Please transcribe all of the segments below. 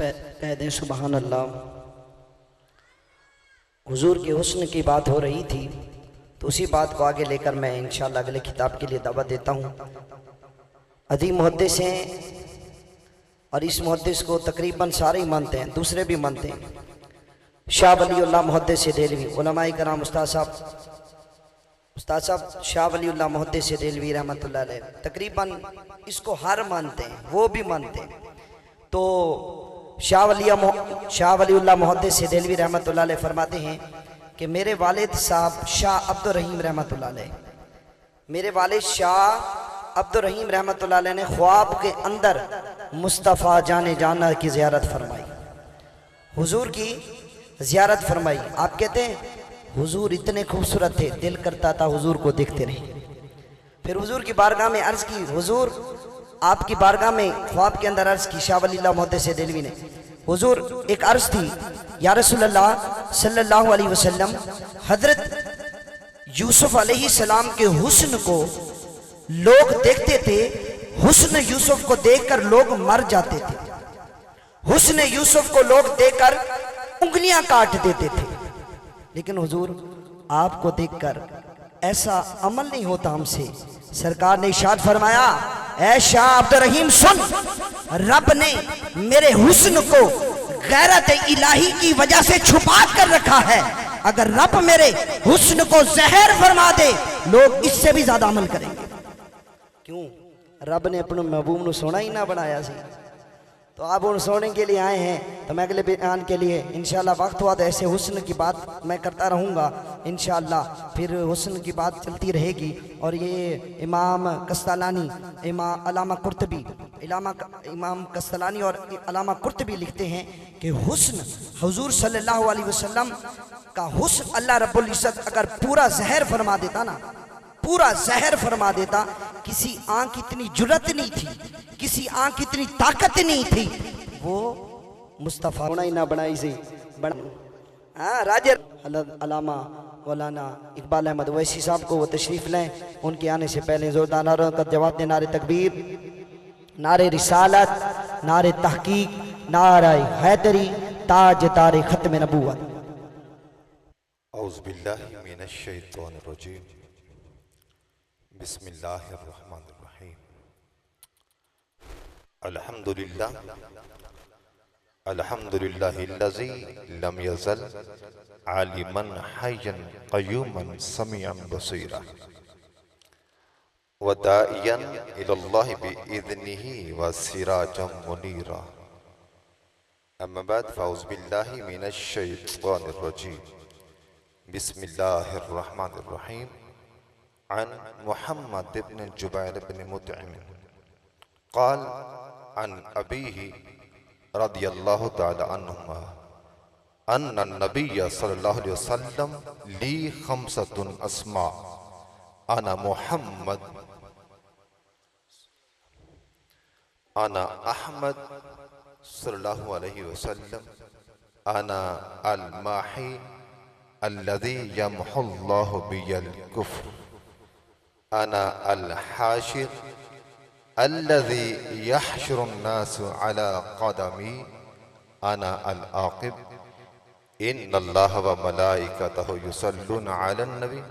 कह दें सुबहान अल्लाह। हुजूर के हुस्न की बात हो रही थी तो उसी बात को आगे लेकर मैं इंशाअल्लाह अगले किताब के लिए दावत देता हूँ। अदीम मुहद्दिस हैं और इस मुहद्दिस को तकरीबन सारे ही मानते हैं, दूसरे भी मानते हैं। शाह वलीउल्लाह मुहद्दिस देलवी, उलमाए कराम उस्ताद साहब शाह वलीउल्लाह मुहद्दिस देलवी रहमतुल्लाह अलैह, तकरीबन इसको हर मानते हैं, वो भी मानते हैं। तो शाह वलीउल्लाह मुहद्दिस देलवी रहमतुल्लाह अलैह फरमाते हैं कि मेरे वालिद साहब शाह अब्दुर रहीम रहमतुल्लाह अलैह, मेरे वालिद शाह अब्दुर रहीम रहमतुल्लाह अलैह ने ख्वाब के अंदर मुस्तफ़ा जाने जाना की ज़ियारत फरमाई, हुजूर की ज़ियारत फरमाई। आप कहते हैं हुजूर इतने खूबसूरत थे, दिल करता था हुजूर को देखते रहे। फिर हुजूर की बारगाह में अर्ज़ की, हुजूर आपकी बारगाह में ख्वाब के अंदर अर्ज़ की शाह वलीउल्लाह मुहद्दिस देलवी ने, हुजूर एक अर्ज़ थी या रसूलल्लाह सल्लल्लाहु अलैहि वसल्लम, हजरत यूसुफ अलैहिस्सलाम के हुस्न को लोग देखते थे, हुस्न यूसुफ को देखकर लोग मर जाते थे, हुस्न यूसुफ को लोग देखकर उंगलियां काट देते थे, लेकिन हुजूर आपको देखकर ऐसा अमल नहीं होता हमसे। सरकार ने इरशाद फरमाया, ऐ शाह अब्दुर रहीम सुन, रब ने मेरे हुस्न को गैरत इलाही की वजह से छुपा कर रखा है। अगर रब मेरे हुस्न को जहर फरमा दे, लोग इससे भी ज्यादा अमल करेंगे। क्यों? रब ने अपने महबूब को सोना ही ना बनाया सी, तो आप उन सोने के लिए आए हैं। तो मैं अगले बयान के लिए इंशाअल्लाह वक्त हुआ तो ऐसे हुस्न की बात मैं करता रहूँगा इंशाअल्लाह, फिर हुस्न की बात चलती रहेगी। और ये इमाम कस्तलानी, इमाम कस्तलानी और अलामा कुर्तबी लिखते हैं कि हुस्न हुजूर सल्लल्लाहु अलैहि वसल्लम का हुस्न अल्लाह रब्बुल इज्जत अगर पूरा जहर फरमा देता ना, पूरा जहर फरमा देता, किसी आंख इतनी जुर्रत नहीं थी, किसी आंख इतनी ताकत नहीं थी, वो मुस्तफ़ा होना ही ना बनाई सी राजर अलामा मौलाना इकबाल अहमद वैसी साहब को वो तशरीफ लें। उनके आने से पहले जोरदार नारों का जवाब दें, नारे तकबीर, नारे रिसालत, नारे तहकीक, नारे हैदरी, ताज तारे खत्म नबूवत। औज़ु बिल्लाहि मिनश शैतानिर रजीम, बिस्मिल्लाहिर रहमानिर रहीम। अल्हम्दुलिल्लाह अल्हम्दुलिल्लाहिल्लज़ी लम यज़ल आलिमन हय्यन क़य्यूमन समीअन बसीरा व दाइयन इलल्लाहि बिइज़्निही व सिराजम मुनीरा। अम्मा बाद फ़अऊज़ु बिल्लाहि मिनश शैतानिर रजीम, बिस्मिल्लाहिर रहमानिर रहीम। अन मुहम्मद इब्न जुबैर इब्न मुतइम क़ाल अन अबीही रदियल्लाहु तआला अन्हुमा अन्ना नबिय्य सल्लल्लाहु अलैहि वसल्लम ली खम्सतुन अस्मा अना मुहम्मद अना अहमद सल्लल्लाहु अलैहि वसल्लम अना अल माही अल्लज़ी यमहुल्लाहु बियल कुफ्र अना अल हाशिर अल्लज़ी यहशुरुन्नासु अला क़दमी अना अल आक़िब इन्नल्लाह व मलाइकतहु युसल्लूना अलन नबी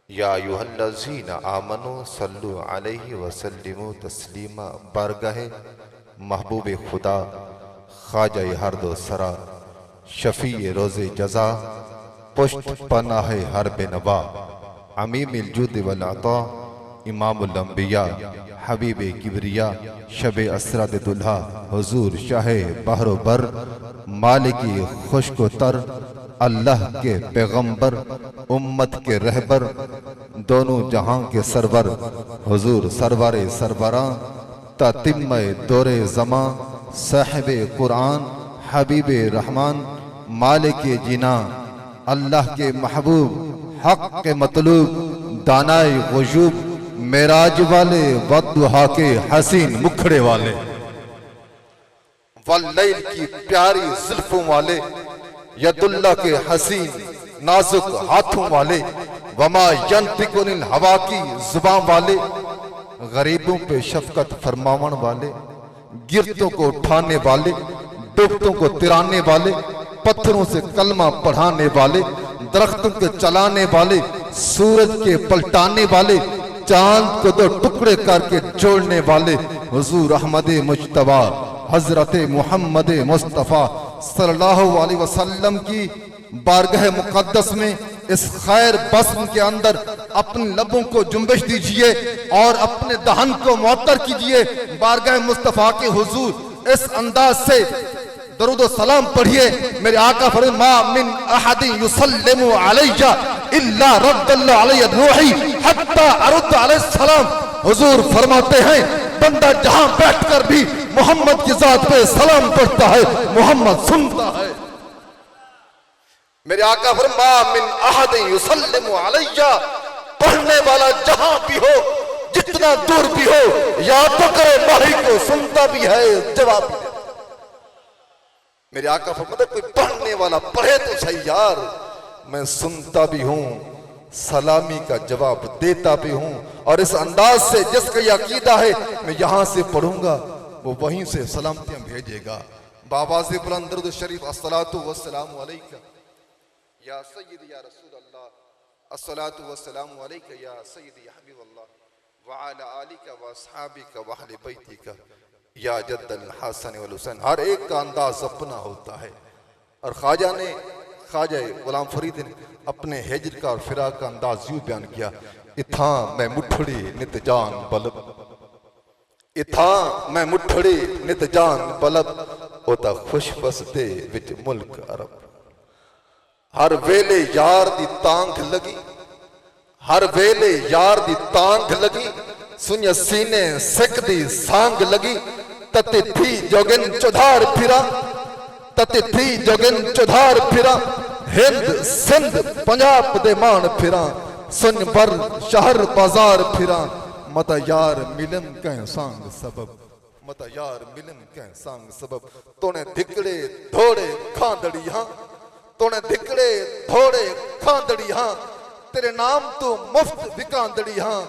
या अय्युहल्लज़ीना आमनू सल्लु अलैहि व सल्लिमू तस्लीमा। बारगाहे महबूब खुदा ख्वाजा हर दो सरा, शफ़ी रोज़े जज़ा, पुष्ट पनाह हर बेनवा, अमीमिल जुद वल अता, इमामुल अंबिया, हबीब किबरिया, शबे असरत दुल्हा, हुजूर शाहे बहरो बर, मालिकी खुश्को तर, अल्लाह के पैगंबर, उम्मत के रहबर, दोनों जहां के सरवर, हुजूर सरवरे सरवरां, तातिम्मे दौरे ज़मां, साहिबे कुरान, हबीबे रहमान, मालिके जिना, अल्लाह के महबूब, हक के मतलूब, दानाए गुजूब, मेराज वाले वद्दुहा के हसीन मुखड़े वाले, वल्लैल की प्यारी जुल्फों वाले, यदुल्ला के हसीन नाजुक हाथों वाले, वमा यंतिकुनिल हवा की जुबान वाले, गरीबों पे शफकत फरमावन वाले, गिरतों को उठाने वाले, टोकतों को तिराने वाले, पत्थरों से कलमा पढ़ाने वाले, दरख्तों के चलाने वाले, सूरज के पलटाने वाले, चांद को दो टुकड़े करके जोड़ने वाले हुजूर अहमद मुज्तबा हजरत मोहम्मद मुस्तफ़ा सल्लल्लाहु अलैहि वसल्लम की बारगाह मुक़द्दस में इस खैर बस्म के अंदर अपने लबों को जुम्बिश दीजिए और अपने दहन को मुअत्तर कीजिए। बारगाह मुस्तफ़ा के हुजूर इस अंदाज से दरूद सलाम पढ़िए। मेरे आका फरमाते मा मिन अहदिन युसल्लिमु अलैया इल्ला रद्दल्लाहु अलैहि रूही हत्ता अरुद्द अलैहि सलाम। हुजूर फरमाते हैं बंदा जहां बैठकर भी मोहम्मद की जात पे सलाम पढ़ता है, मोहम्मद सुनता है। मेरे आका फरमाते मा मिन अहदिन युसल्लिमु अलैया, पढ़ने वाला जहां भी हो, जितना दूर भी हो, याद तो करे माही को, सुनता भी है, जवाब भी देता। मेरे आका फरमाते कोई पढ़ने वाला पढ़े तो सही यार, मैं सुनता भी हूं, सलामी का जवाब देता भी हूं। और इस अंदाज से जिसका यह अकीदा है मैं यहां से पढ़ूंगा वो वहीं से सलामतियां भेजेगा। बाबा से बुलंद दरूद शरीफ अस्सलातु वस्सलामु अलैका या सय्यदी या रसूल अल्लाह, अस्सलातु वस्सलामु अलैका या सय्यदी या हबीब अल्लाह व अला आलिका व अस्हाबिका व अहले बैतिका या जद्दल हसन वल हुसैन। हर एक का अंदाज अपना होता है। और ख्वाजा गुलाम फरीद ने अपने हिज्र का और फिराक का अंदाज यूं बयान किया, इथा मैं मुठड़ी नित जान बलब, इथा मैं मुठड़ी नित जान बलब, ओता खुश बसते विच मुल्क अरब। हर वेले यार दी तांग लगी, हर वेले यार दी तांग लगी, सुन सीने सिख दी सांग लगी, तते थी जोगिन चौधार फिरा, तते थी जोगिन चौधार फिरा, हिंद सिंध पंजाब दे मान फिरा, सुन बर शहर बाजार फिरा, मता यार मिलन कह सांग सबब, मता यार मिलन कह सांग सबब। तोने धिकड़े धोड़े खांदड़ी हां, तोने धिकड़े धोड़े खांदड़ी हां, तेरे नाम तो मुफ्त विकांदड़ी हां,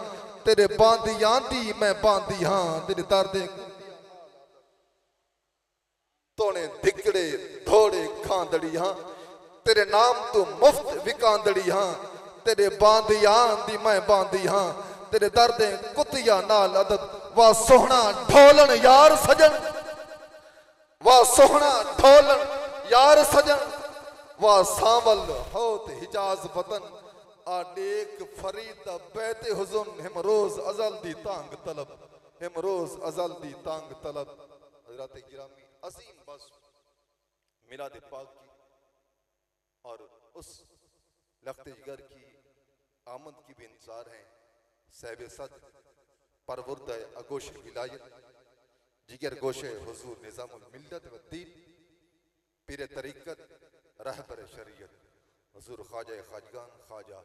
तेरे बांदी आंदी मैं बांदी हां, तेरे दर्दे तोने धिकड़े धोड़े खांदड़ी हां, तेरे नाम तो मुफ्त विकांदड़ी हां, तेरे बांदी आंदी मैं बांदी हां, तेरे दर्दे कुतिया नाल अदब। वाह सोहना ढोलन यार सजन, वाह सोहना ढोलन यार सजन, वाह सांवल होत हिजाज वतन, आडेक फरीद बैते हुजुन हिमरोज अजल दी तांग तलब, हिमरोज अजल दी तांग तलब। हजरत गिरामी अजीम बस मिलाद पाक की और उस लख्त जिगर की आमद की भी इंतजार है। साहिब सद परवुर्द अगोश विलायत जिगर गोशे हुजूर निजामुल मिल्लत व दीन, पीर तरीकत रहबर शरीयत हुजूर ख्वाजा खाजगान ख्वाजा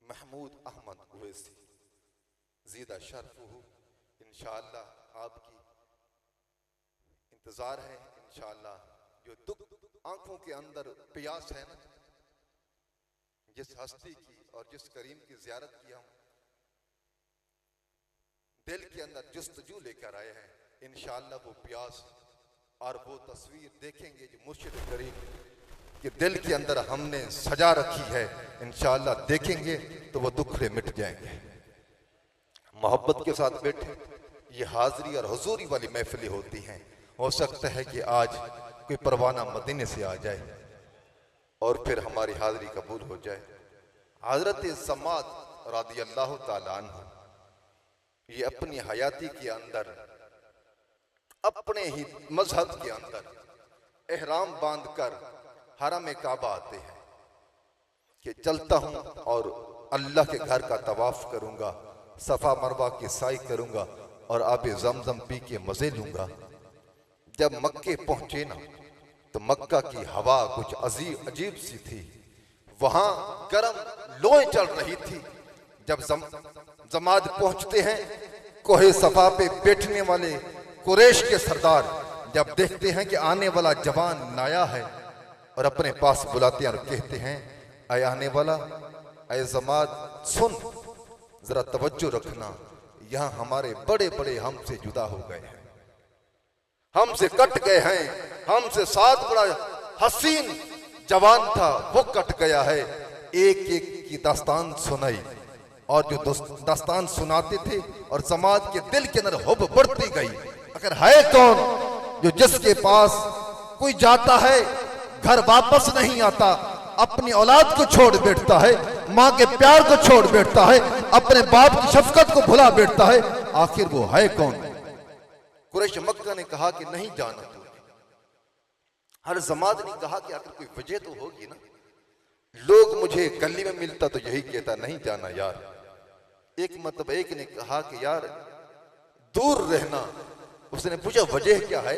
महमूद अहमद उवैसी ज़ीदा शर्फ़ुहु। इंशाअल्लाह आपकी इंतजार है। इंशाअल्लाह जो दुख आंखों के अंदर प्यास है ना, जिस हस्ती की और जिस करीम की ज़ियारत की हम दिल के अंदर जुस्तजू लेकर आए हैं, इंशाअल्लाह वो प्यास और वो तस्वीर देखेंगे जो मुर्शिद करीम के दिल के अंदर हमने सजा रखी है, इंशाअल्लाह देखेंगे तो वो दुखड़े मिट जाएंगे। मोहब्बत के साथ बैठे ये हाजिरी और हुजूरी वाली महफिलें होती हैं। हो सकता है कि आज कोई परवाना मदीने से आ जाए और फिर हमारी हाजिरी कबूल हो जाए। हजरत समाद रदियल्लाहु ताला अन्हु ये अपनी हयाती के अंदर अपने ही मजहब के अंदर एहराम बांधकर हरम काबा आते हैं कि चलता हूं और अल्लाह के घर का तवाफ करूंगा, सफा मरवा की साई करूंगा और आबे जमजम पी के मजे लूंगा। जब मक्के पहुंचे ना तो मक्का की हवा कुछ अजीब सी थी, वहां गर्म लोए चल रही थी। जब जमात पहुंचते हैं कोहे सफा पे बैठने वाले कुरैश के सरदार जब देखते हैं कि आने वाला जवान नाया है और अपने पास बुलाते हैं और कहते हैं आए आने वाला, आए जमात सुन जरा तवज्जो रखना, यहां हमारे बड़े बड़े हमसे जुदा हो गए हैं, हमसे कट गए हैं, हमसे साथ बड़ा हसीन जवान था, वो कट गया है। एक एक की दास्तान सुनाई, और जो दास्तान सुनाते थे और समाज के दिल के अंदर हुब बढ़ती गई। अगर है कौन जो जिसके पास कोई जाता है घर वापस नहीं आता, अपनी औलाद को छोड़ बैठता है, माँ के प्यार को छोड़ बैठता है, अपने बाप की शफकत को भुला बैठता है, आखिर वो है कौन? कुरैश मक्का ने कहा कि नहीं जाना तू। हर समाज ने कहा कि आखिर कोई वजह तो होगी ना। लोग मुझे गली में मिलता तो यही कहता नहीं जाना यार। एक ने कहा कि यार दूर रहना। उसने पूछा वजह क्या है?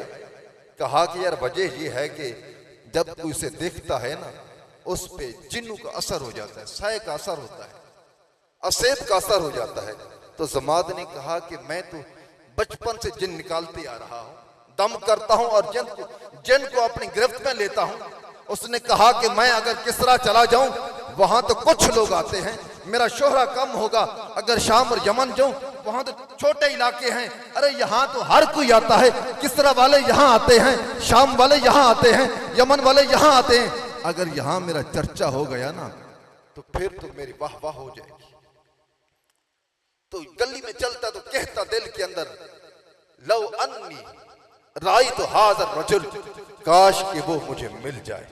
कहा कि यार वजह ये है कि जब कोई उसे देखता है ना, उस पे जिन्नों का असर हो जाता है, साए का असर होता है, असेब का असर हो जाता है। तो जमात ने कहा कि मैं तो बचपन से जिन निकालते आ रहा हूं, दम करता हूं और जिन को अपनी गिरफ्त में लेता हूं। उसने कहा कि मैं अगर किसरा चला जाऊं, वहां तो कुछ लोग आते हैं, मेरा शोहरा कम होगा। अगर शाम और यमन जाऊं, वहां तो छोटे इलाके हैं, अरे यहां तो हर कोई आता है। किसरा वाले यहां आते हैं, शाम वाले यहां आते हैं, यमन वाले यहां आते हैं। अगर यहां मेरा चर्चा हो गया ना, तो फिर तो मेरी वाह वाह हो जाएगी। तो गली में चलता तो कहता दिल के अंदर, लौ अन्नी राई तो हाज़र रजुल, काश कि वो मुझे मिल जाए,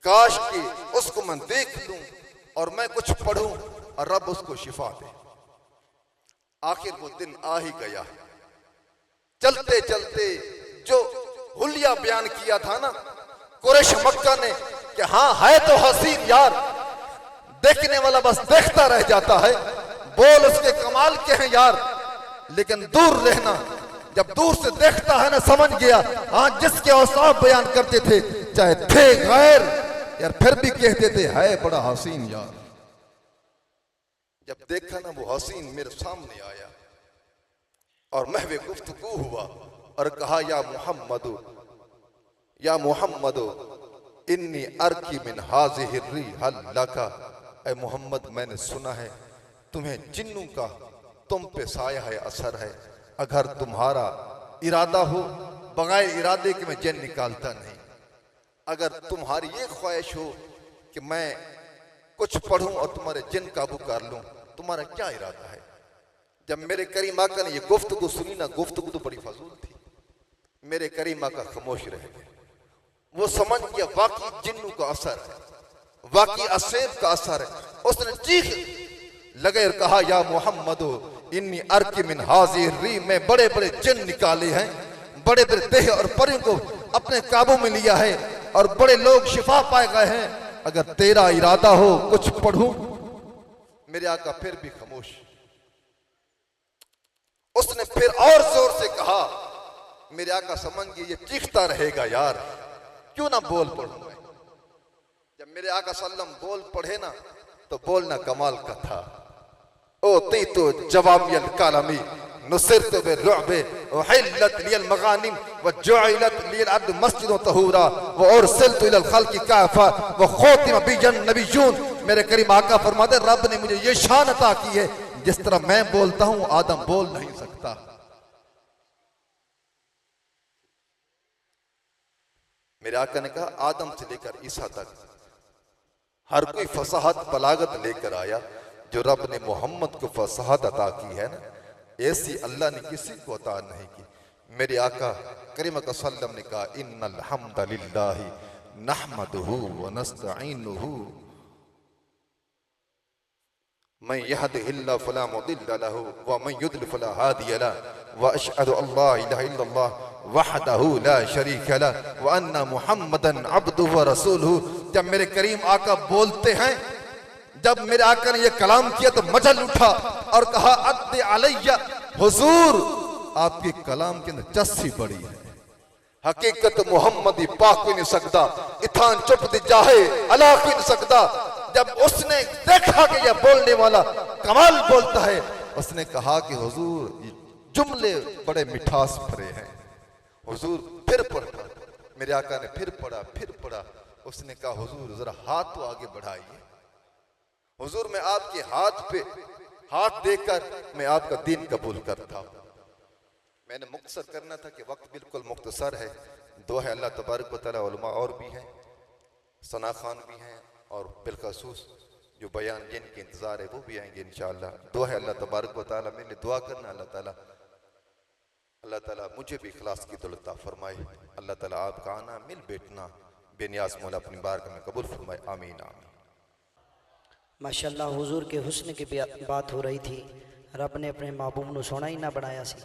काश कि उसको मैं देख लूं और मैं कुछ पढ़ूं और रब उसको शिफा दे। आखिर वो दिन आ ही गया। चलते चलते जो हुलिया बयान किया था ना कुरैश मक्का ने कि हाँ है तो हसीन यार, देखने वाला बस देखता रह जाता है, बोल उसके कमाल के हैं यार, लेकिन दूर रहना। जब दूर से देखता है ना, समझ गया हाँ जिसके औसाफ बयान करते थे, चाहे थे गैर यार, फिर भी कहते थे है बड़ा हसीन यार। जब देखा ना वो हसीन मेरे सामने आया और महवे गुफ्तगू हुआ और कहा या मुहम्मदो इन्नी अर्की मिन हाज़िहि रिहल लका। ऐ मोहम्मद, मैंने सुना है तुम्हें जिन्नों का तुम पे साया है, असर है। अगर तुम्हारा इरादा हो, बगैर इरादे के मैं जिन निकालता नहीं। अगर तुम्हारी ये ख्वाहिश हो कि मैं कुछ पढ़ूं और तुम्हारे जिन काबू कर लूं, तुम्हारा क्या इरादा है? जब मेरे करीम आका ने ये गुफ्तगू सुनी ना, गुफ्तगू तो बड़ी फजूल थी, मेरे करीम आका खामोश रह गए। वो समझ गया वाकई जिन्नों का असर है, वाकई असेब का असर है। उसने चीख लगे और कहा या मोहम्मदो इन्नी अर्की मिन हाज़िहि री, मैं बड़े बड़े जिन निकाले हैं, बड़े बड़े देह और परियों को अपने काबू में लिया है और बड़े लोग शिफा पाए गए हैं। अगर तेरा इरादा हो कुछ पढ़ूं। मेरे आका फिर भी खामोश। उसने फिर और जोर से कहा, मेरे आका समझ गए ये चीखता रहेगा यार, क्यों ना बोल पढ़ूं मैं। जब मेरे आका सल्लम बोल पढ़े ना, तो बोलना कमाल का था। ओ ती तो जवामियल कालमी नुसिरतु बिर्रुअबि उहिल्लत लियल मगानिम व जुइलत लियल अर्द मस्जिद व तहूरा व उरसिलतु इलल खल्क़ि काफ़ा व ख़ुतिम बिजन नबिय्यून। मेरे करीम आका फरमाते, रब ने मुझे ये शान अता की है, जिस तरह मैं बोलता हूं आदम बोल नहीं सकता। मेरे आका ने कहा आदम से लेकर ईसा तक हर कोई फसाहत बलागत लेकर आया, जो रब ने मोहम्मद को फसाहत अता की है ना, ऐसी अल्लाह ने किसी को अता नहीं की। मेरे आका करीम सल्लम ने कहा इन्नल हम्दा लिल्लाहि नहमदुहु व नस्तईनुहु मन यहदिहिल्लाहु फला मुदिल्ल लहु व मन युद्लिल फला हादिय लहु व अशहदु अल्ला इलाहा इल्लल्लाह वहदहु ला शरीक लहु व अन्ना मुहम्मदन अब्दुहु व रसूलुहु। जब मेरे करीम आका बोलते हैं, जब मेरे आका ने ये कलाम किया तो मचल उठा और कहा अद्दे अलैया, हुजूर आपके कलाम के अंदर चस्सी बड़ी है, हकीकत मोहम्मदी पाक भी नहीं सकता, इथान चुप दी जाहे अला भी नहीं सकता। जब उसने देखा कि यह बोलने वाला कमाल बोलता है, उसने कहा कि हुजूर ये जुमले बड़े मिठास भरे हैं। हुजूर फिर पढ़ा, मेरे आका ने फिर पढ़ा। उसने कहा हुजूर जरा हाथ तो आगे बढ़ाइए। हुजूर मैं आपके हाथ पे हाथ देकर मैं आपका दीन कबूल करता हूं। मैंने मुख्तसर करना था कि वक्त बिल्कुल मुख्तसर है। दुआ है अल्लाह तबारक व तआला उलमा और भी हैं, सना खान भी हैं, और बिलखसूस जो बयान जिनके इंतज़ार है वो भी आएंगे इंशाअल्लाह। दुआ है अल्लाह तबारक व तआला, मेरे लिए दुआ करना अल्लाह ताला मुझे भी इखलास की दौलत अता फरमाए। अल्लाह ताला आपका आना मिल बैठना बेनियाज मौला अपनी बारगाह में कबूल फरमाए, आमीन आमीन। माशाल्लाह हुजूर के हुस्न की बात हो रही थी। रब ने अपने महबूब को सोना ही ना बनाया सी।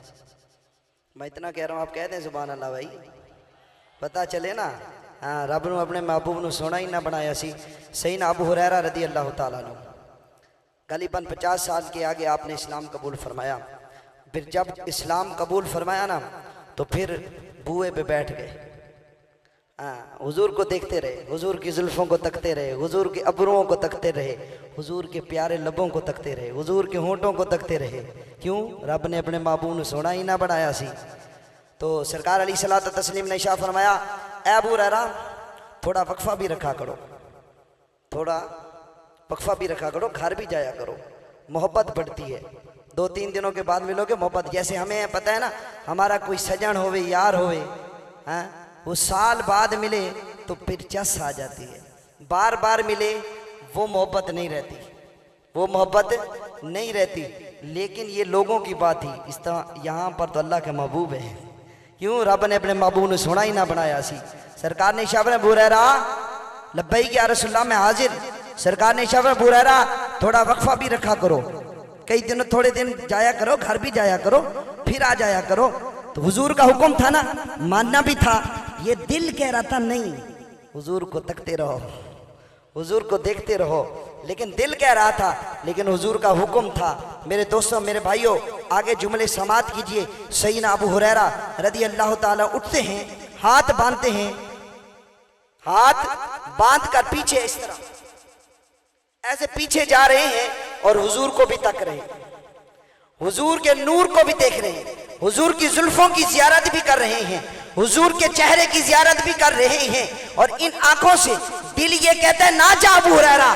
मैं इतना कह रहा हूँ, आप कह दें सुभान अल्लाह भाई, पता चले ना। हाँ, रब ने अपने महबूब को सोना ही ना बनाया सी। सही ना अबू हुरैरा रदी अल्लाह ताला अन्हु करीबन 50 साल के आगे आपने इस्लाम कबूल फरमाया। फिर जब इस्लाम कबूल फरमाया ना तो फिर बुए पे बैठ गए। हाँ, हुजूर को देखते रहे, हुजूर की जुल्फों को तकते रहे, हुजूर के अबरुओं को तकते रहे, हुजूर के प्यारे लबों को तकते रहे, हुजूर के होंठों को तकते रहे। क्यों? रब ने अपने महबूब को सोना ही ना बनाया सी। तो सरकार अली सलात तस्लीम ने इरशाद फरमाया, ए अबू हुरैरा थोड़ा वक्फा भी रखा करो, थोड़ा वक्फा भी रखा करो, घर भी जाया करो, मोहब्बत बढ़ती है। 2-3 दिनों के बाद मिलोगे मोहब्बत। जैसे हमें पता है ना, हमारा कोई सजन होवे, यार होवे, हाँ, वो साल बाद मिले तो फिर चस आ जाती है। बार बार मिले वो मोहब्बत नहीं रहती, वो मोहब्बत नहीं रहती। लेकिन ये लोगों की बात थी, इस तरह यहाँ पर तो अल्लाह के महबूब है। क्यों? रब ने अपने महबूब ने सोना ही ना बनाया सी। सरकार ने शाह अबू हुरैरा लब्बैक या रसूलल्लाह में हाजिर। सरकार ने शाह अबू हुरैरा थोड़ा वक्फा भी रखा करो, कई दिन थोड़े दिन जाया करो, घर भी जाया करो, फिर आ जाया करो। तो हुजूर का हुक्म था ना, मानना भी था। ये दिल कह रहा था नहीं, हुजूर को तकते रहो, हुजूर को देखते रहो, लेकिन दिल कह रहा था, लेकिन हुजूर का हुक्म था। मेरे दोस्तों, मेरे भाइयों, आगे जुमले समात कीजिए। सैयदना अबू हुरैरा रदी अल्लाह ताला उठते हैं, हाथ बांधते हैं, हाथ बांध कर पीछे इस तरह ऐसे पीछे जा रहे हैं और हुजूर को भी तक रहे हैं, हुजूर के नूर को भी देख रहे हैं, हुजूर की जुल्फों की जियारत भी कर रहे हैं, हुजूर के चेहरे की जियारत भी कर रहे हैं। और इन आंखों से दिल ये कहता है ना जा अबू हुरैरा,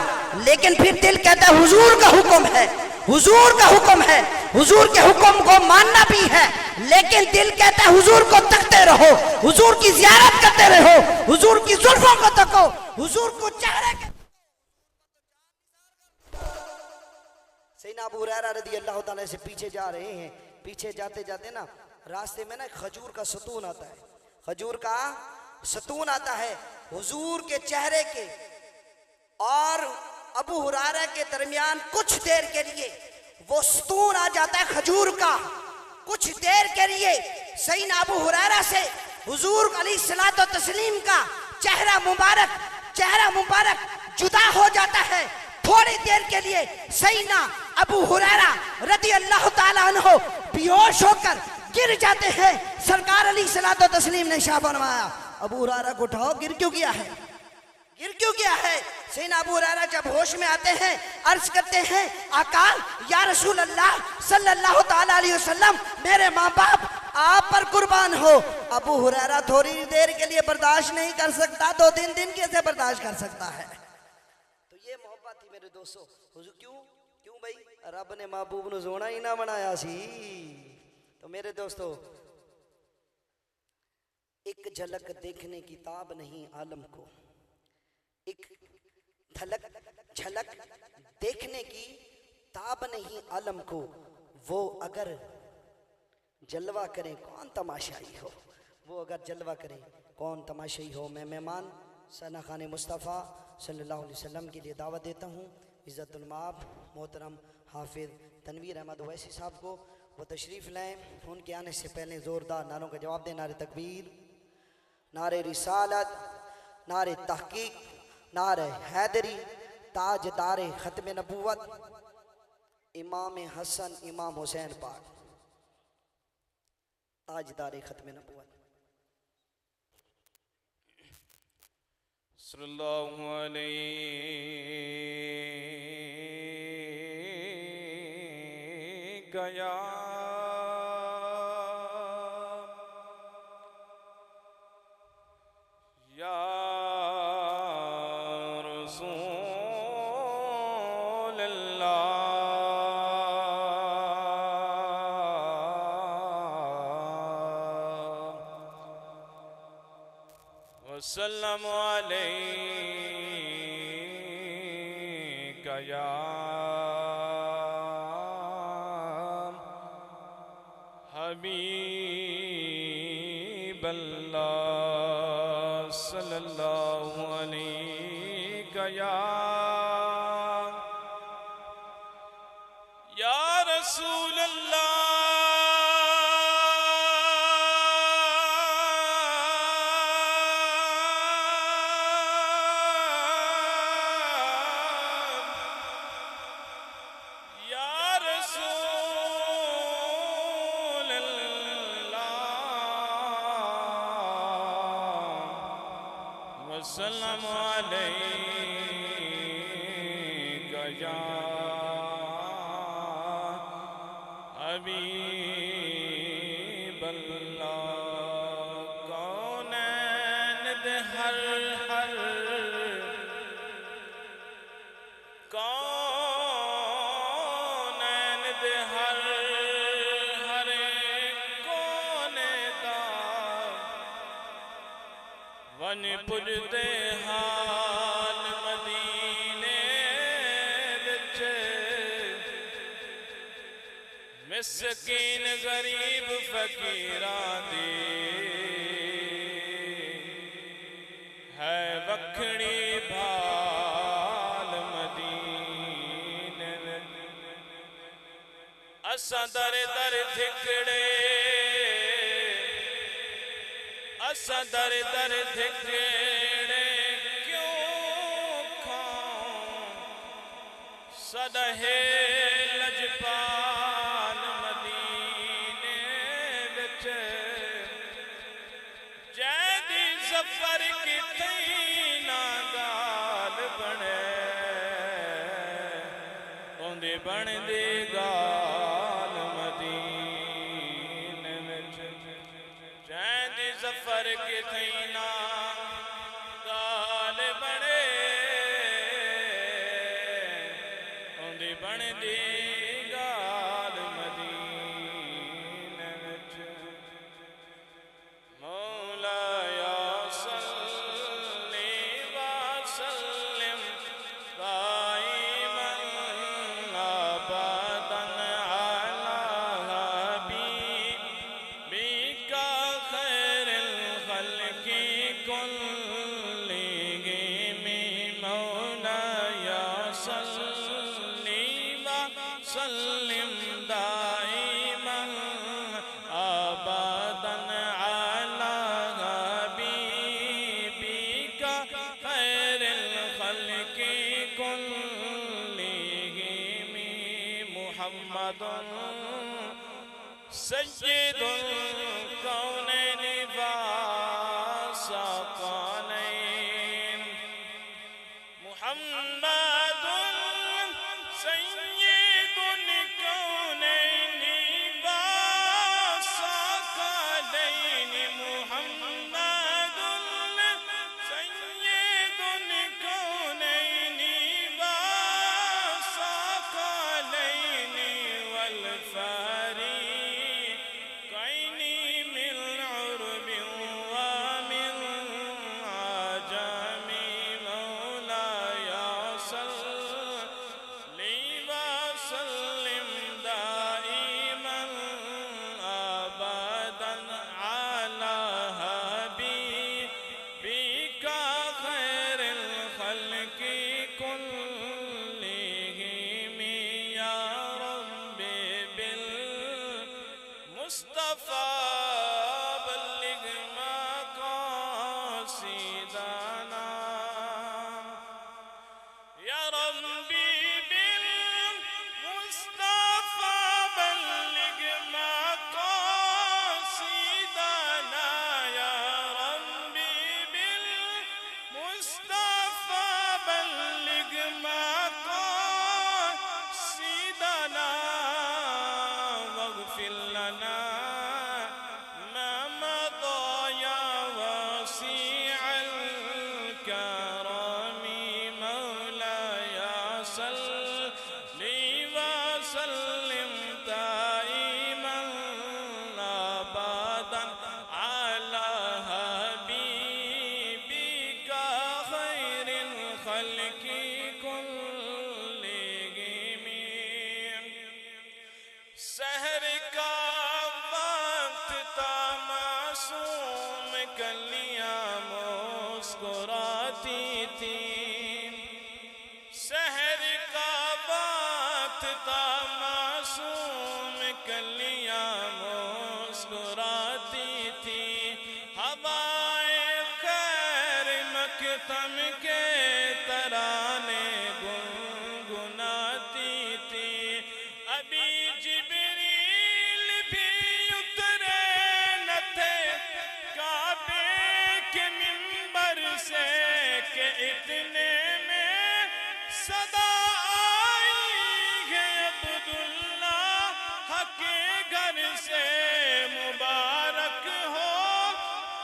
लेकिन फिर दिल कहता है हुजूर का हुक्म है, हुजूर का हुक्म है, हुजूर के हुक्म को मानना भी है। लेकिन दिल कहता है हुजूर को तकते रहो, हुजूर की जियारत करते रहो, हुजूर की जुल्फों को तको, हुजूर को चेहरे के। सैयदना अबू हुरैरा रज़ी अल्लाह ताला से पीछे जा रहे हैं। पीछे जाते जाते ना रास्ते में ना खजूर का सतून आता है, खजूर का सतून आता है। हुजूर के चेहरे के और अबू हुरैरा के दरमियान कुछ देर के लिए वो सतून आ जाता है खजूर का। कुछ देर के लिए सैयदना अबू हुरैरा से हुजूर अलैहिस्सलातो तस्लीम का चेहरा मुबारक जुदा हो जाता है। थोड़ी देर के लिए सैयदना अबू हुरैरा रज़ी अल्लाह ताला अन्हु बेहोश होकर गिर जाते हैं। सरकार अलैहिस्सलातो तस्लीम ने शाह फरमाया, अबू हुरैरा को उठाओ, गिर क्यों गया है, गिर क्यों गया है? सैयदना अबू हुरैरा जब होश में आते हैं अर्ज करते हैं, आका या रसूल अल्लाह सल्लल्लाहु ताला अलैहि वसल्लम, मेरे माँ बाप आप पर कुर्बान हो। अबू हुरैरा थोड़ी देर के लिए बर्दाश्त नहीं कर सकता, 2-3 दिन कैसे बर्दाश्त कर सकता है? तो ये मोहब्बत थी मेरे दोस्तों। हुजूर क्यों भाई? रब ने महबूब ने सोना ही ना बनाया सी। तो मेरे दोस्तों, एक झलक देखने की ताब नहीं आलम को, एक झलक देखने की ताब नहीं आलम को, वो अगर जलवा करें कौन तमाशाई हो, वो अगर जलवा करें कौन तमाशाई हो। मैं मेहमान सना खान मुस्तफ़ा सल्लल्लाहु अलैहि वसल्लम के लिए दावत देता हूँ। इज़्ज़तुल माब मोहतरम हाफिज़ तनवीर अहमद ओवैसी साहब को वो तशरीफ़ लाएँ। उनके आने से पहले ज़ोरदार नारों का जवाब दें। नारे तकबीर, नारे रिसालत, नारे तहकीक, नारे हैदरी, ताजदार ख़त्म नबूवत इमाम हसन इमाम हुसैन पाक, ताजदार ख़त्म नबूवत। सल्लल्लाहु अलैहि गया या रसूल अल्लाह। वसल्लम अलैका या हबीबल्लाह सल्लल्लाहु अलैका या रसूल वसल्लम अलैका या हबीबल्लाह कौनैन दे हर हर कौनैन दे हर हर कोने दा वन पुजदे हाल मदीने विच मिस्कीन गरीब फकीरां दी है वखड़ी भाल मदीने विच असां दर दर धिकड़े असां दर दर धिकड़े क्यों खाऊं सदहे लजपाल मदीने विच जैदी ज़फ़र किथे ना गाल बने ओंदे बनदे गाल मदीने विच जैदी ज़फ़र किथे ना गाल बने ओंदे बनदे गाल मदीने विच मौला या सल्ली व सल्लिम दाइमन अबदन अला हबीबिका खैरिल खल्क़ि कुल्लिहिम मौला या सल्ली व सल्लिम दाइमन अबदन अला हबीबिका खैरिल खल्क़ि कुल्लिहिम मुहम्मदुन सय्यिदुल कौनैन व सकलैन मुहम्मदुन सय्यिदुल कौनैन व सकलैन मुहम्मदुन सय्यिदुल कौनैन व सकलैन वल फरीक़ैन मिन उर्ब व मिन आजम मौला या सल्ली व सल्लिम दाइमन अबदन अला हबीबिका खैरिल खल्क़ि कुल्लिहिम या रब्बी बिल मुस्तफ़ा बल्लिग मक़ासिदना या रब्बी बिल मुस्तफ़ा बल्लिग मक़ासिदना या रब्बी बिल मुस्तफ़ा बल्लिग मक़ासिदना वग़फ़िर लना मा मदा या वसीअल करम मौला या सल्ली व सल्लिम दाइमन अबदन अला हबीब खल्की कुल्लिहिम। सहर का वक्त था मासूम कलियां मुस्कुराती थी। सहर का वक्त था मासूम कलियां मुस्कुराती थी। हवाएं खैर मकतम के तराने गुनगुनाती थी। अभी जिब्रील भी उतरे न थे काबे के मिंबर से कि इतने में सदा आई है अब्दुल्लाह के घर से। मुबारक हो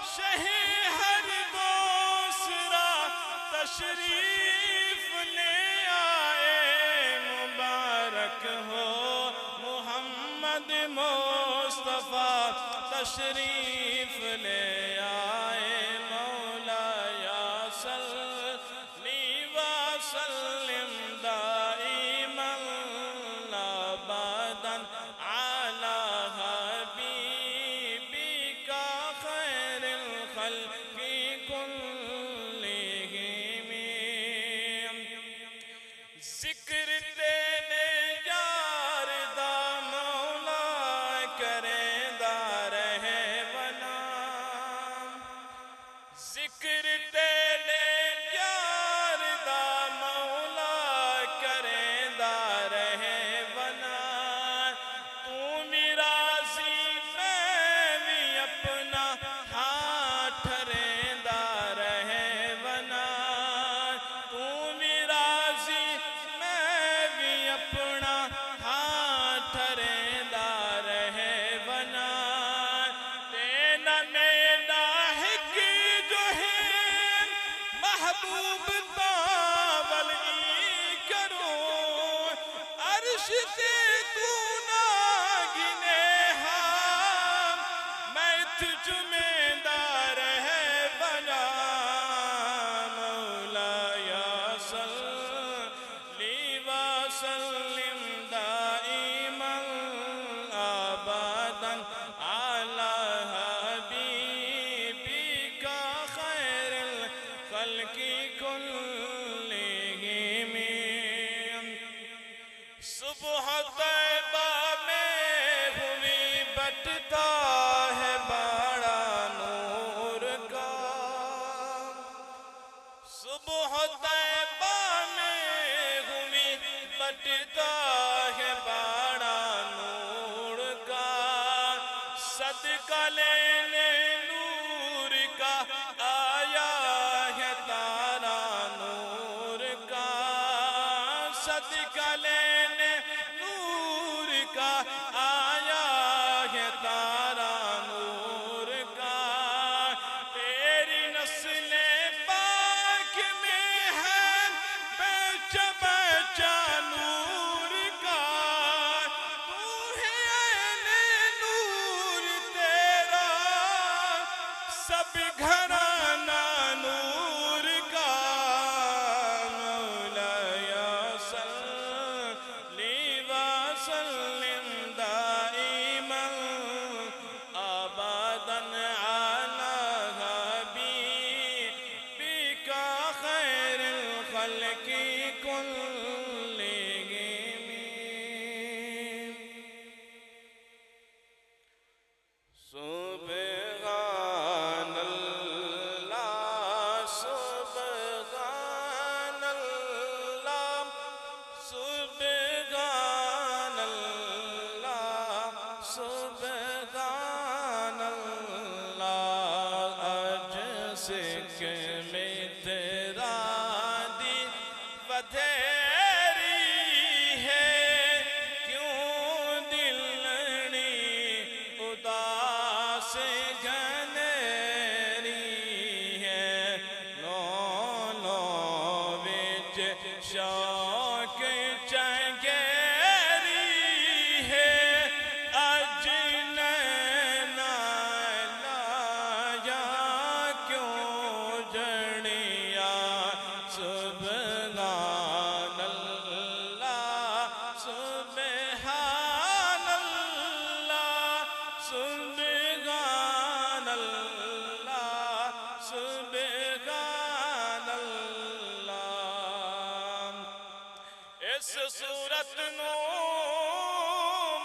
शहे हर दूसरा तशरीफ ले आए। मुबारक हो मोहम्मद मुस्तफा तशरीफ ले आए। मौलाया सल्ली व सल्लिम दाइमन अबदन अला हबीबिका खैरिल खल्की कुल्लिहिम। जिक्र तेरे यार दा मौला करेंदा रहे बना। जिक्र तेरे यार दा मौला करेंदा रहे बना। तू मेरा सी मैं भी अपना हाथ ठरेंदा रहे बना। तू मेरा सी मैं भी अपना हाथ ठरेंदा रहे बना। तेना मेरा हिक जो है महबूब तावल करो। अर्श से तू ना गिने हम मैं जुमेदार है बना। मौलाया सल्ली व सल्लिम दाइमन अबदन अला हबीबिका खैरिल खल्की कुल्लिहिम। सुबह तैबा में हुई बटता है बाड़ा नूर का। सुबह तैबा में हुई बटता है बाड़ा नूर का। सदका लेने नूर का आया है तारा नूर का। सदका लेने नूर का आया है तारा नूर का। तेरी नस्ले पाक में है बच्चा बच्चा नूर का। तू है ऐने नूर तेरा सब घराना नूर का। मौलाया सल्ली व सल्लिम दाइमन अबदन अला हबीबिका खैरिल खल्की कुल्लिहिम। सुब्हानल्लाह सुब्हानल्लाह सुब्हानल्लाह सुब्हानल्लाह। अज सिख में तेरा दी बधेरी है। क्यों दिलनी उदास घनेरी है। नो नो विच शौक चंगेरी है। अज नैना लाया क्यों जड़िया सुबह इस सूरत नू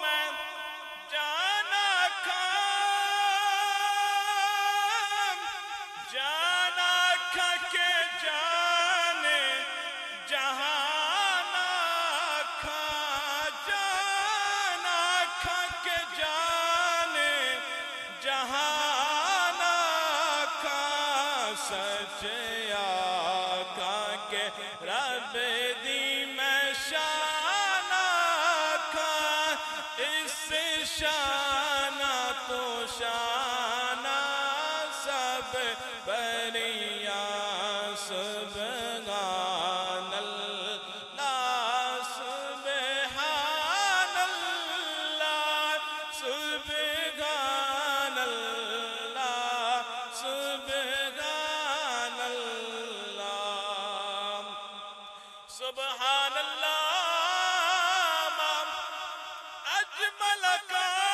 मैं जाना खा के जाने जहाना खा जाना खा के जाने जहाना खा सच आका के रब दी मैं शाना खा इस शाना तो शाना सब बरिया सुब्हानल्लाह सुब्हानल्लाह सुब्हानल्लाह सुब्हानल्लाह सुब्हानल्लाह मा अजमल काम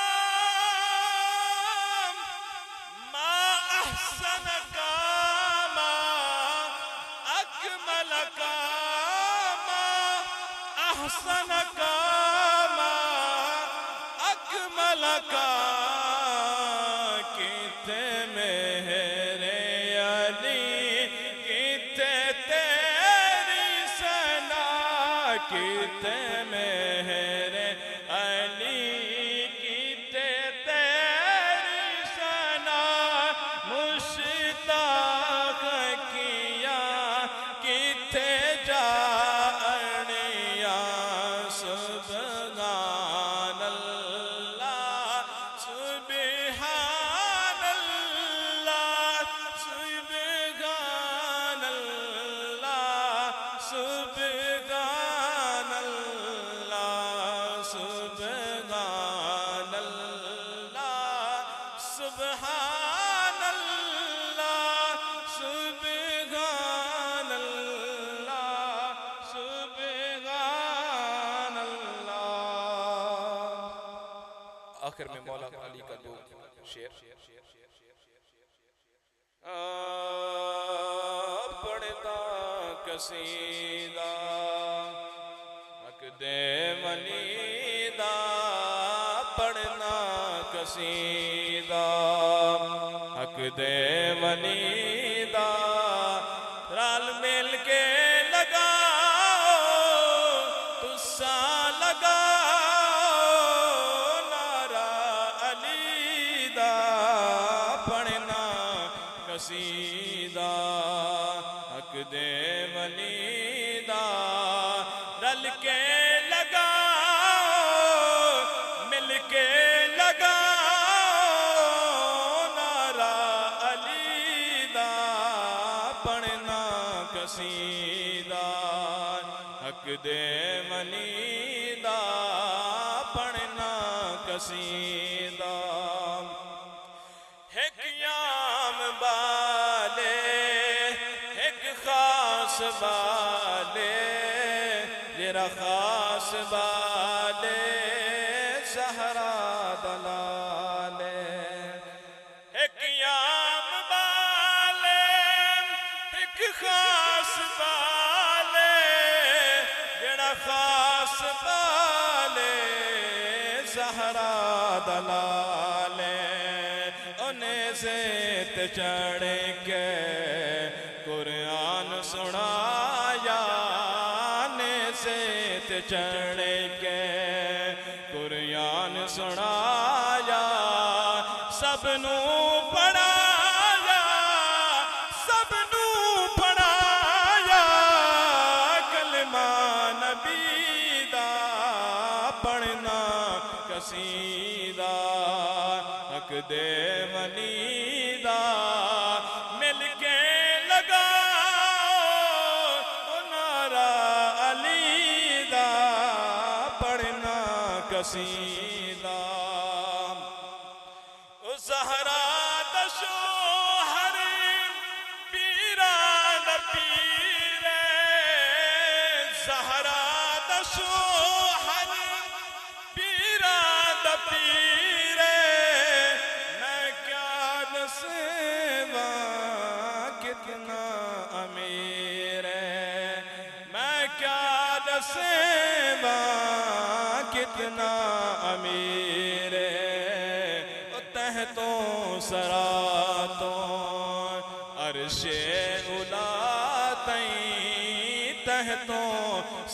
मा अहसन काम अकमल काम अहसन काम अकमल काम किते मेरे अली किते तेरी सना किते मेरे अली किते तेरी सना मुश्ताक किया किते जानिया सुब्हानल्लाह सुब्हानल्लाह सुब्हानल्लाह सुब्हानल्लाह सुब्हानल्लाह सुब्हानल्लाह सुब्हानल्लाह सुब्हानल्लाह। आखिर में मौला अली का दो शेर पढ़ता कसीदा हक दे वलीदा पढ़ना कसीदा हक दे वलीदा रल मिल के लगाओ तुसा लगाओ नारा अली दा पढ़ना कसीदा हक दे वलीदा रल के लगाओ मिल के लगाओ नारा अली दा पढ़ना कसीदा हक दे वलीदा पढ़ना कसीदा एक याम बाले एक खास बाले जरा खास बाले सहरा दलाले एक याम बाले एक खास बाले जरा खास बाले सहरा दलाले उन्हें से चढ़ के कुरान सुनाया ने से चढ़ के कुरान सुनाया सबनू पढ़ाया सबनू पढ़ाया कलमा नबी दा पढ़ना कसीदा हक दे वलीदा मिल के लगाओ नारा अली दा पढ़ना कसीदा ओ ज़हरा दशो हर पीरा द पीरे ज़हरा दशो हर पीरा द पीरे मैं क्या दसवा कितना अमीर है मैं क्या दसे कितना अमीर तह तो सरा तो अर्शे उला तई तह तो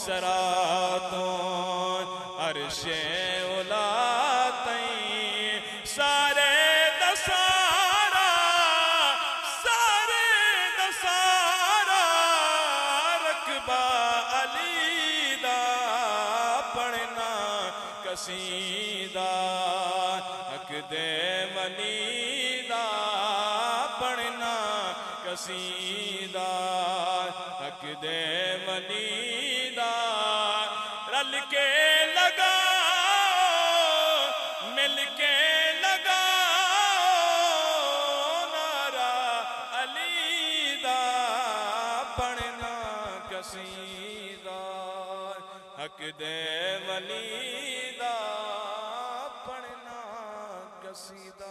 सरा तो अर्शे उला तई सारे दसारा रकबा अली दा पढ़ना कसीदा हक दे वली दा पढ़ना कसीदा हक दे वली दा रल के लगा मिल के लगा नारा अली दा पढ़ना कसीदा हक दे वली दा पढ़ना कसीदा।